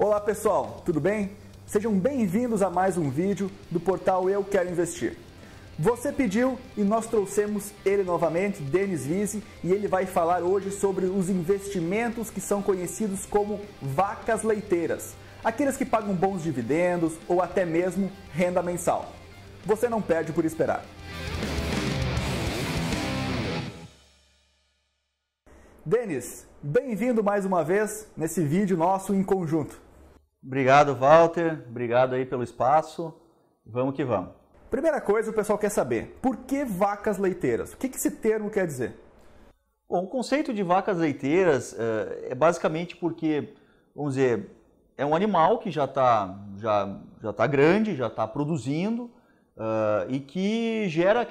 Olá pessoal, tudo bem? Sejam bem-vindos a mais um vídeo do portal Eu Quero Investir. Você pediu e nós trouxemos ele novamente, Denis Vise, e ele vai falar hoje sobre os investimentos que são conhecidos como vacas leiteiras, aqueles que pagam bons dividendos ou até mesmo renda mensal. Você não perde por esperar. Denis, bem-vindo mais uma vez nesse vídeo nosso em conjunto. Obrigado, Walter. Obrigado aí pelo espaço. Vamos que vamos. Primeira coisa, o pessoal quer saber, por que vacas leiteiras? O que esse termo quer dizer? Bom, o conceito de vacas leiteiras é basicamente porque, vamos dizer, é um animal que já tá grande, já está produzindo e que gera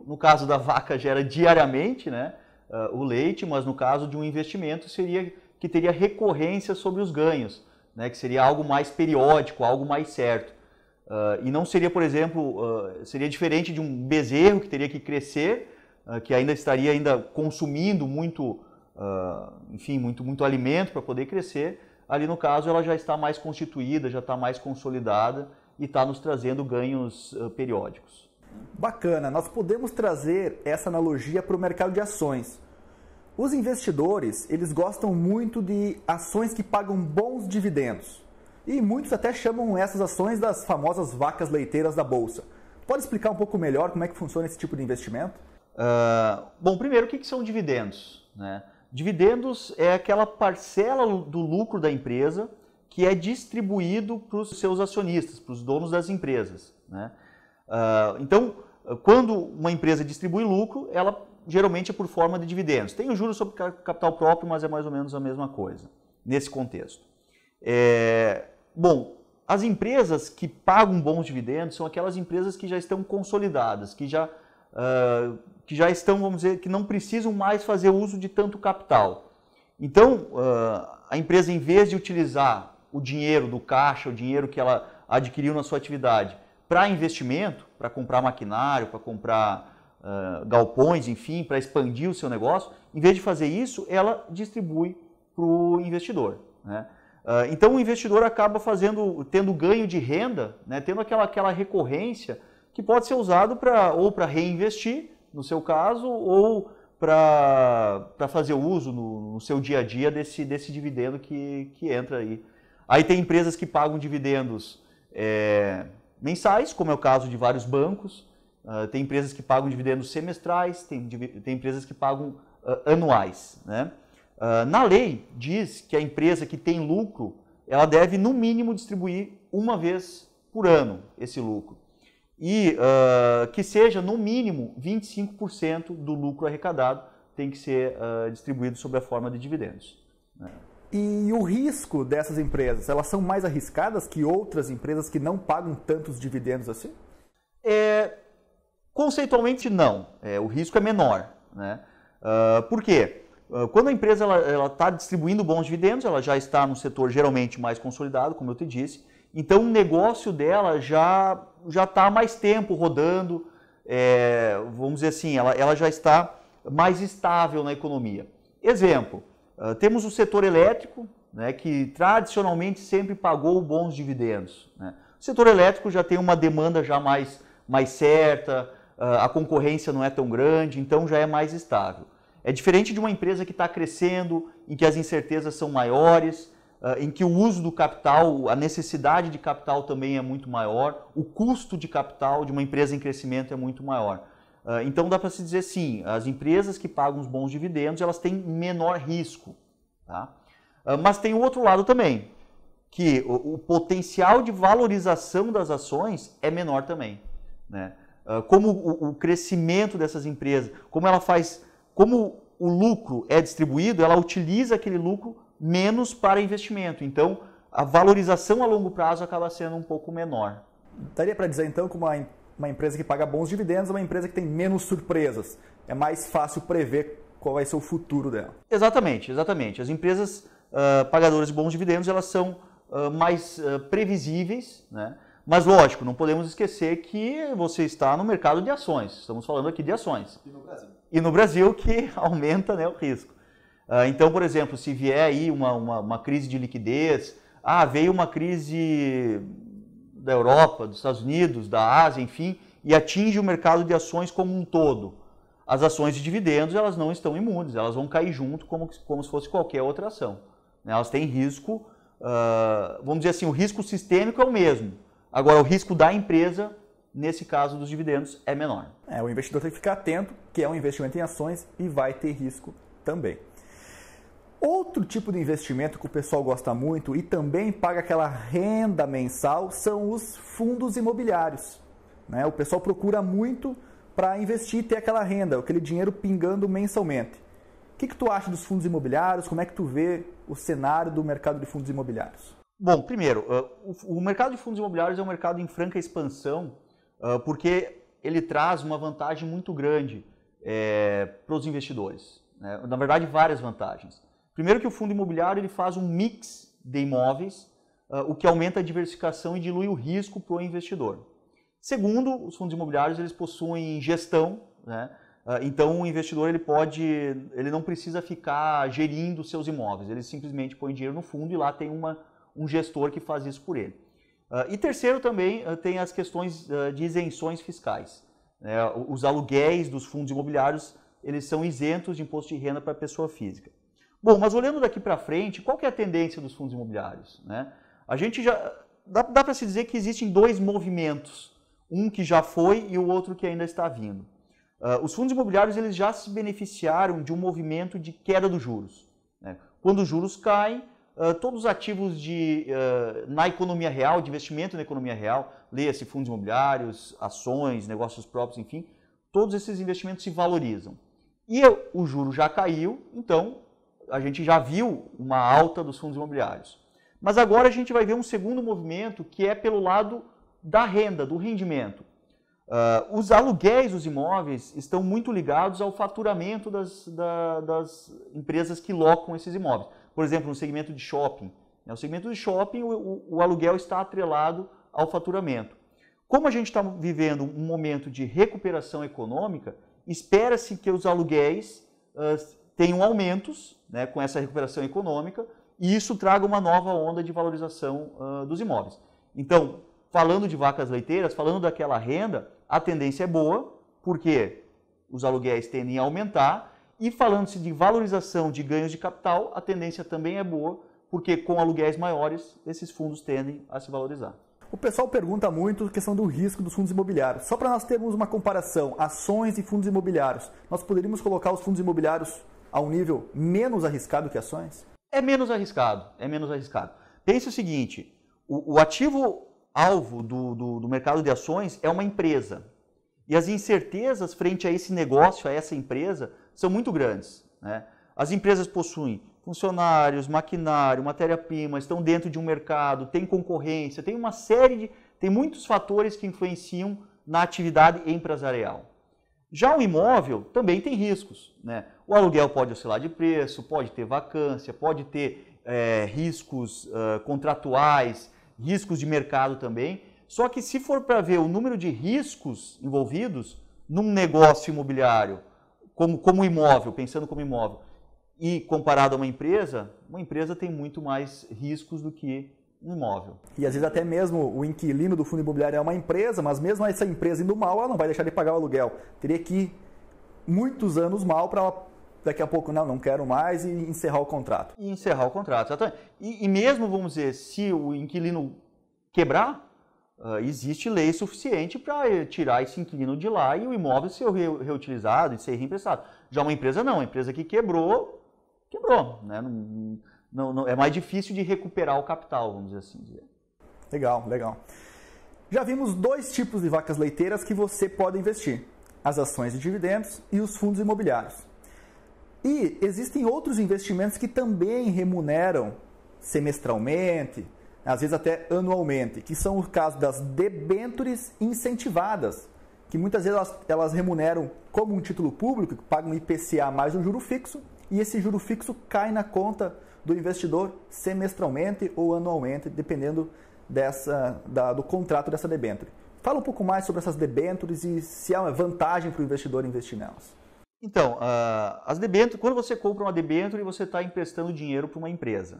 no caso da vaca, gera diariamente, né, o leite, mas no caso de um investimento seria que teria recorrência sobre os ganhos, né, que seria algo mais periódico, algo mais certo. E não seria, por exemplo, seria diferente de um bezerro que teria que crescer, que ainda estaria consumindo muito, enfim, muito alimento para poder crescer. Ali no caso ela já está mais constituída, já está mais consolidada e está nos trazendo ganhos periódicos. Bacana, nós podemos trazer essa analogia para o mercado de ações. Os investidores, eles gostam muito de ações que pagam bons dividendos. E muitos até chamam essas ações das famosas vacas leiteiras da Bolsa. Pode explicar um pouco melhor como é que funciona esse tipo de investimento? Bom, primeiro, o que são dividendos, né? Dividendos é aquela parcela do lucro da empresa que é distribuído para os seus acionistas, para os donos das empresas, né? Então, quando uma empresa distribui lucro, ela geralmente é por forma de dividendos. Tem o juros sobre capital próprio, mas é mais ou menos a mesma coisa, nesse contexto. Bom, as empresas que pagam bons dividendos são aquelas empresas que já estão consolidadas, que já estão, vamos dizer, que não precisam mais fazer uso de tanto capital. Então, a empresa, em vez de utilizar o dinheiro do caixa, o dinheiro que ela adquiriu na sua atividade, para investimento, para comprar maquinário, para comprar galpões, enfim, para expandir o seu negócio, em vez de fazer isso, ela distribui para o investidor, né? Então o investidor acaba tendo ganho de renda, né, tendo aquela recorrência que pode ser usado ou para reinvestir, no seu caso, ou para fazer uso no seu dia a dia desse dividendo que entra aí. Aí tem empresas que pagam dividendos mensais, como é o caso de vários bancos, tem empresas que pagam dividendos semestrais, tem empresas que pagam anuais, né? Na lei diz que a empresa que tem lucro, ela deve no mínimo distribuir uma vez por ano esse lucro. E que seja no mínimo 25% do lucro arrecadado tem que ser distribuído sob a forma de dividendos, né? E o risco dessas empresas, elas são mais arriscadas que outras empresas que não pagam tantos dividendos assim? Conceitualmente não, o risco é menor, né? Por quê? Quando a empresa está distribuindo bons dividendos, ela já está no setor geralmente mais consolidado, como eu te disse, então o negócio dela já está há mais tempo rodando, vamos dizer assim, ela já está mais estável na economia. Exemplo, temos o setor elétrico, né, que tradicionalmente sempre pagou bons dividendos, né? O setor elétrico já tem uma demanda já mais certa, a concorrência não é tão grande, então já é mais estável. É diferente de uma empresa que está crescendo, em que as incertezas são maiores, em que o uso do capital, a necessidade de capital também é muito maior, o custo de capital de uma empresa em crescimento é muito maior. Então dá para se dizer sim, as empresas que pagam os bons dividendos, elas têm menor risco, tá? Mas tem o outro lado também, que o potencial de valorização das ações é menor também, né? Como o crescimento dessas empresas, como o lucro é distribuído, ela utiliza aquele lucro menos para investimento. Então, a valorização a longo prazo acaba sendo um pouco menor. Daria para dizer, então, que uma empresa que paga bons dividendos é uma empresa que tem menos surpresas. É mais fácil prever qual vai ser o futuro dela. Exatamente, exatamente. As empresas pagadoras de bons dividendos, elas são mais previsíveis, né? Mas, lógico, não podemos esquecer que você está no mercado de ações. Estamos falando aqui de ações. E no Brasil. E no Brasil, que aumenta, né, o risco. Então, por exemplo, se vier aí uma crise de liquidez, veio uma crise da Europa, dos Estados Unidos, da Ásia, enfim, e atinge o mercado de ações como um todo. As ações de dividendos, elas não estão imunes, elas vão cair junto como se fosse qualquer outra ação. Elas têm risco, vamos dizer assim, o risco sistêmico é o mesmo. Agora, o risco da empresa, nesse caso dos dividendos, é menor. O investidor tem que ficar atento, que é um investimento em ações e vai ter risco também. Outro tipo de investimento que o pessoal gosta muito e também paga aquela renda mensal são os fundos imobiliários. O pessoal procura muito para investir e ter aquela renda, aquele dinheiro pingando mensalmente. O que tu acha dos fundos imobiliários? Como é que tu vê o cenário do mercado de fundos imobiliários? Bom, primeiro, o mercado de fundos imobiliários é um mercado em franca expansão, porque ele traz uma vantagem muito grande para os investidores. Na verdade, várias vantagens. Primeiro que o fundo imobiliário ele faz um mix de imóveis, o que aumenta a diversificação e dilui o risco para o investidor. Segundo, os fundos imobiliários eles possuem gestão, então o investidor ele não precisa ficar gerindo seus imóveis, ele simplesmente põe dinheiro no fundo e lá tem um gestor que faz isso por ele. E terceiro também tem as questões de isenções fiscais. Os aluguéis dos fundos imobiliários eles são isentos de imposto de renda para a pessoa física. Bom, mas olhando daqui para frente, qual que é a tendência dos fundos imobiliários? A gente já dá para se dizer que existem dois movimentos, um que já foi e o outro que ainda está vindo. Os fundos imobiliários eles já se beneficiaram de um movimento de queda dos juros. Quando os juros caem, todos os ativos na economia real, de investimento na economia real, leia-se fundos imobiliários, ações, negócios próprios, enfim, todos esses investimentos se valorizam. E o juro já caiu, então a gente já viu uma alta dos fundos imobiliários. Mas agora a gente vai ver um segundo movimento que é pelo lado da renda, do rendimento. Os aluguéis dos imóveis estão muito ligados ao faturamento das empresas que locam esses imóveis. Por exemplo, no segmento de shopping. No segmento de shopping, o aluguel está atrelado ao faturamento. Como a gente está vivendo um momento de recuperação econômica, espera-se que os aluguéis tenham aumentos com essa recuperação econômica e isso traga uma nova onda de valorização dos imóveis. Então, falando de vacas leiteiras, falando daquela renda, a tendência é boa, porque os aluguéis tendem a aumentar, e falando-se de valorização de ganhos de capital, a tendência também é boa, porque com aluguéis maiores, esses fundos tendem a se valorizar. O pessoal pergunta muito a questão do risco dos fundos imobiliários. Só para nós termos uma comparação, ações e fundos imobiliários, nós poderíamos colocar os fundos imobiliários a um nível menos arriscado que ações? É menos arriscado, é menos arriscado. Pense o seguinte, o ativo alvo do mercado de ações é uma empresa. E as incertezas frente a esse negócio, a essa empresa, são muito grandes. As empresas possuem funcionários, maquinário, matéria-prima, estão dentro de um mercado, tem concorrência, tem muitos fatores que influenciam na atividade empresarial. Já o imóvel também tem riscos. O aluguel pode oscilar de preço, pode ter vacância, pode ter riscos contratuais, riscos de mercado também. Só que se for para ver o número de riscos envolvidos num negócio imobiliário, como imóvel, pensando como imóvel, e comparado a uma empresa tem muito mais riscos do que um imóvel. E às vezes até mesmo o inquilino do fundo imobiliário é uma empresa, mas mesmo essa empresa indo mal, ela não vai deixar de pagar o aluguel. Teria que ir muitos anos mal para daqui a pouco, não quero mais, e encerrar o contrato. E encerrar o contrato, exatamente. E mesmo, vamos dizer, se o inquilino quebrar, existe lei suficiente para tirar esse inquilino de lá e o imóvel ser reutilizado e ser reemprestado. Já uma empresa não, a empresa que quebrou. Não, é mais difícil de recuperar o capital, vamos dizer assim. Legal, legal. Já vimos dois tipos de vacas leiteiras que você pode investir. As ações de dividendos e os fundos imobiliários. E existem outros investimentos que também remuneram semestralmente, às vezes até anualmente, que são o caso das debêntures incentivadas, que muitas vezes elas remuneram como um título público, que pagam IPCA mais um juro fixo, e esse juro fixo cai na conta do investidor semestralmente ou anualmente, dependendo do contrato dessa debênture. Fala um pouco mais sobre essas debêntures e se há uma vantagem para o investidor investir nelas. Então, as debêntures, quando você compra uma debênture, você está emprestando dinheiro para uma empresa.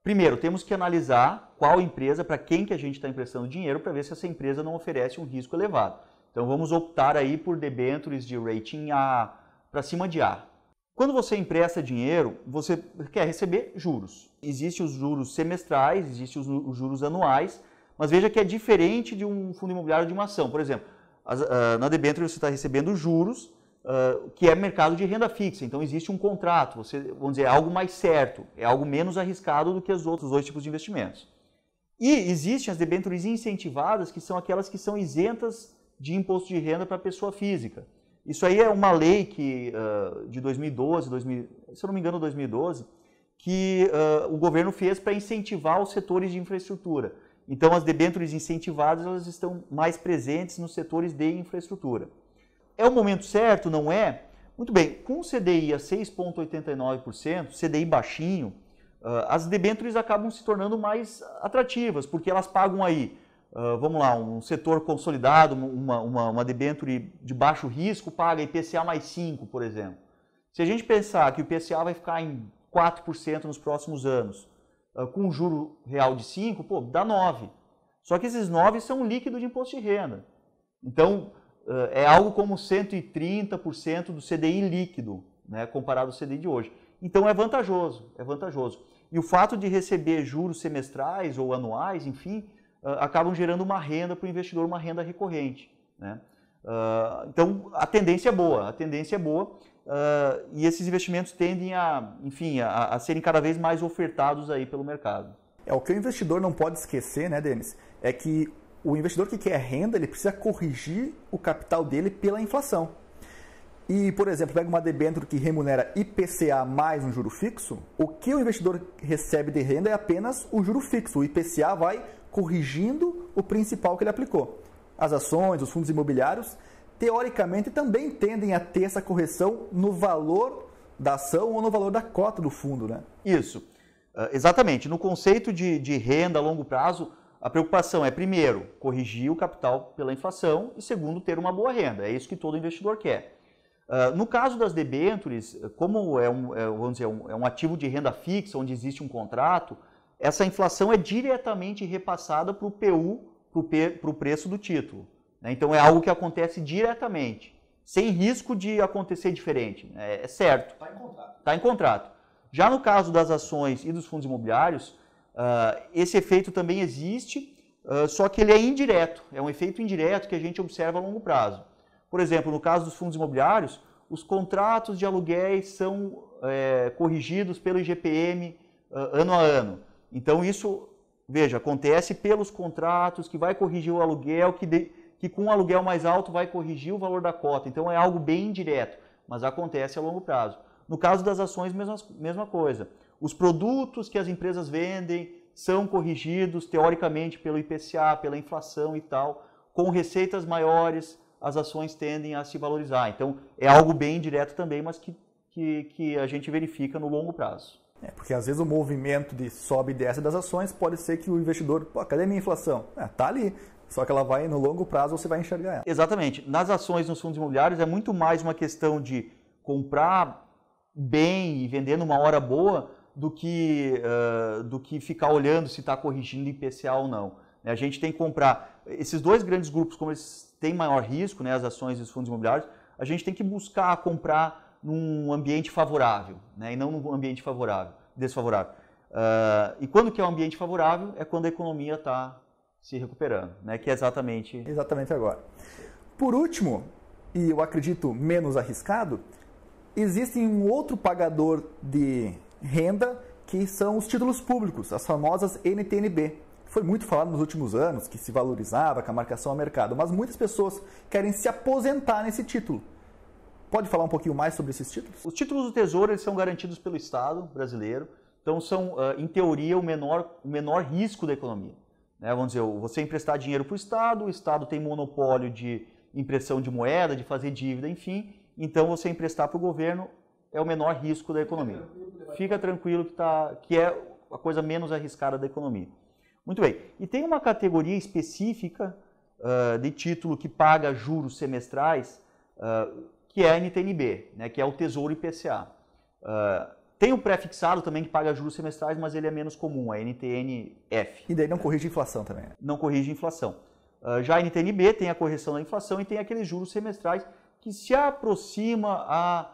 Primeiro, temos que analisar qual empresa, para quem que a gente está emprestando dinheiro, para ver se essa empresa não oferece um risco elevado. Então vamos optar aí por debêntures de rating A, para cima de A. Quando você empresta dinheiro, você quer receber juros. Existem os juros semestrais, existem os juros anuais, mas veja que é diferente de um fundo imobiliário de uma ação. Por exemplo, na debênture você está recebendo juros, que é mercado de renda fixa. Então existe um contrato, vamos dizer, é algo mais certo, é algo menos arriscado do que os outros dois tipos de investimentos. E existem as debêntures incentivadas, que são aquelas que são isentas de imposto de renda para a pessoa física. Isso aí é uma lei de 2012, se eu não me engano 2012, que o governo fez para incentivar os setores de infraestrutura. Então as debêntures incentivadas elas estão mais presentes nos setores de infraestrutura. É o momento certo, não é? Muito bem, com o CDI a 6,89%, CDI baixinho, as debêntures acabam se tornando mais atrativas, porque elas pagam aí, vamos lá, um setor consolidado, uma debênture de baixo risco paga IPCA mais 5, por exemplo. Se a gente pensar que o IPCA vai ficar em 4% nos próximos anos, com um juro real de 5, pô, dá 9. Só que esses 9 são líquido de imposto de renda. Então, é algo como 130% do CDI líquido, né, comparado ao CDI de hoje. Então é vantajoso, é vantajoso. E o fato de receber juros semestrais ou anuais, enfim, acabam gerando uma renda para o investidor, uma renda recorrente, né? Então a tendência é boa, e esses investimentos tendem a serem cada vez mais ofertados aí pelo mercado. O que o investidor não pode esquecer, né, Denis, é que o investidor que quer renda, ele precisa corrigir o capital dele pela inflação. E, por exemplo, pega uma debênture que remunera IPCA mais um juro fixo, o que o investidor recebe de renda é apenas o juro fixo. O IPCA vai corrigindo o principal que ele aplicou. As ações, os fundos imobiliários, teoricamente, também tendem a ter essa correção no valor da ação ou no valor da cota do fundo, né? Isso, exatamente. No conceito de renda a longo prazo, a preocupação é, primeiro, corrigir o capital pela inflação e, segundo, ter uma boa renda. É isso que todo investidor quer. No caso das debêntures, como vamos dizer, é um ativo de renda fixa, onde existe um contrato, essa inflação é diretamente repassada para o PU, para o preço do título. Então é algo que acontece diretamente, sem risco de acontecer diferente. É certo. Está em contrato. Está em contrato. Já no caso das ações e dos fundos imobiliários, esse efeito também existe, só que ele é indireto. É um efeito indireto que a gente observa a longo prazo. Por exemplo, no caso dos fundos imobiliários, os contratos de aluguéis são corrigidos pelo IGPM ano a ano. Então isso, veja, acontece pelos contratos, que vai corrigir o aluguel, que com um aluguel mais alto vai corrigir o valor da cota. Então é algo bem indireto, mas acontece a longo prazo. No caso das ações, mesma coisa. Os produtos que as empresas vendem são corrigidos, teoricamente, pelo IPCA, pela inflação e tal. Com receitas maiores, as ações tendem a se valorizar. Então é algo bem indireto também, mas que a gente verifica no longo prazo. Porque às vezes o movimento de sobe e desce das ações pode ser que o investidor, cadê minha inflação? Tá ali, só que ela vai no longo prazo, você vai enxergar ela. Exatamente. Nas ações, nos fundos imobiliários, é muito mais uma questão de comprar bem e vender numa hora boa do que ficar olhando se está corrigindo IPCA ou não. A gente tem que comprar. Esses dois grandes grupos, como eles têm maior risco, né, as ações e os fundos imobiliários, a gente tem que buscar comprar num ambiente favorável, né, e não num ambiente desfavorável. E quando que é um ambiente favorável? É quando a economia está se recuperando, né, que é exatamente agora. Por último, e eu acredito menos arriscado, existe um outro pagador de renda que são os títulos públicos, as famosas NTNB. Foi muito falado nos últimos anos que se valorizava com a marcação a mercado, mas muitas pessoas querem se aposentar nesse título. Pode falar um pouquinho mais sobre esses títulos? Os títulos do Tesouro eles são garantidos pelo Estado brasileiro, então são, em teoria, o menor risco da economia. Vamos dizer, você emprestar dinheiro para o Estado tem monopólio de impressão de moeda, de fazer dívida, enfim, então você emprestar para o governo é o menor risco da economia. Fica tranquilo que é a coisa menos arriscada da economia. Muito bem, e tem uma categoria específica de título que paga juros semestrais, que é a NTNB, né, que é o Tesouro IPCA. Tem o pré-fixado também que paga juros semestrais, mas ele é menos comum, a NTN-F. E daí não corrige a inflação também. Não corrige a inflação. Já a NTN-B tem a correção da inflação e tem aqueles juros semestrais que se aproxima a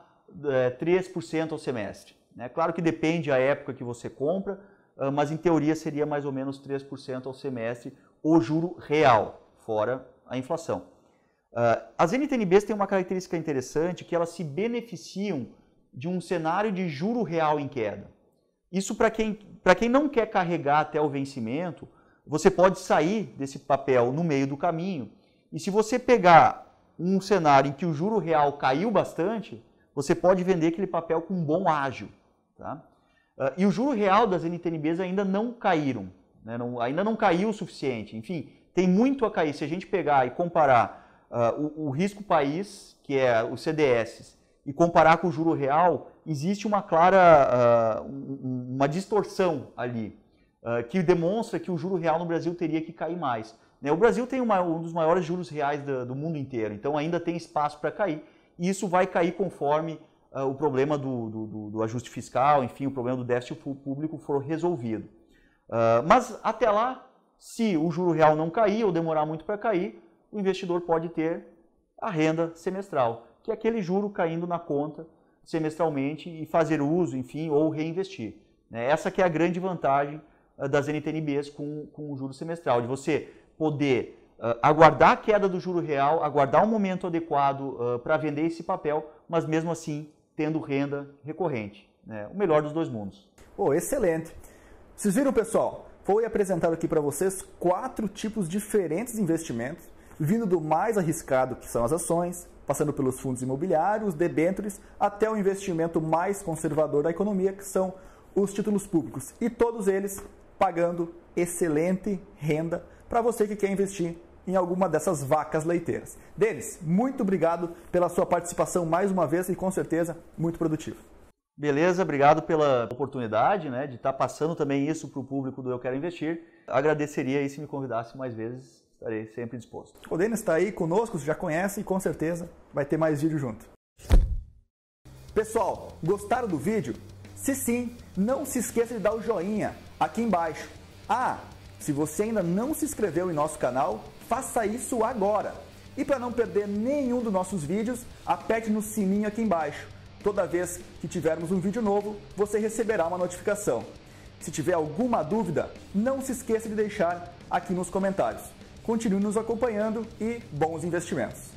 3% ao semestre. Claro que depende da época que você compra, mas em teoria seria mais ou menos 3% ao semestre o juro real, fora a inflação. As NTN-Bs têm uma característica interessante, que elas se beneficiam de um cenário de juro real em queda. Isso para quem não quer carregar até o vencimento, você pode sair desse papel no meio do caminho, e se você pegar um cenário em que o juro real caiu bastante, você pode vender aquele papel com um bom ágio. Tá? E o juro real das NTN-Bs ainda não caíram, né? Ainda não caiu o suficiente. Enfim, tem muito a cair. Se a gente pegar e comparar o risco país, que é os CDS, e comparar com o juro real, existe uma clara uma distorção ali, que demonstra que o juro real no Brasil teria que cair mais. O Brasil tem um dos maiores juros reais do mundo inteiro, então ainda tem espaço para cair, e isso vai cair conforme o problema do ajuste fiscal, enfim, o problema do déficit público for resolvido. Mas até lá, se o juro real não cair ou demorar muito para cair, o investidor pode ter a renda semestral, que é aquele juro caindo na conta semestralmente e fazer uso, enfim, ou reinvestir. Essa que é a grande vantagem das NTN-Bs com o juro semestral, de você poder aguardar a queda do juro real, aguardar um momento adequado para vender esse papel, mas mesmo assim tendo renda recorrente. O melhor dos dois mundos. Excelente! Vocês viram, pessoal? Foi apresentado aqui para vocês 4 tipos diferentes de investimentos, vindo do mais arriscado, que são as ações, passando pelos fundos imobiliários, debêntures, até o investimento mais conservador da economia, que são os títulos públicos. E todos eles pagando excelente renda para você que quer investir em alguma dessas vacas leiteiras. Denis, muito obrigado pela sua participação mais uma vez e com certeza muito produtivo. Beleza, obrigado pela oportunidade, de estar passando também isso para o público do Eu Quero Investir. Agradeceria aí se me convidasse mais vezes, estarei sempre disposto. O Denis está aí conosco, você já conhece e com certeza vai ter mais vídeo junto. Pessoal, gostaram do vídeo? Se sim, não se esqueça de dar o joinha aqui embaixo. Se você ainda não se inscreveu em nosso canal, faça isso agora. E para não perder nenhum dos nossos vídeos, aperte no sininho aqui embaixo. Toda vez que tivermos um vídeo novo, você receberá uma notificação. Se tiver alguma dúvida, não se esqueça de deixar aqui nos comentários. Continue nos acompanhando e bons investimentos!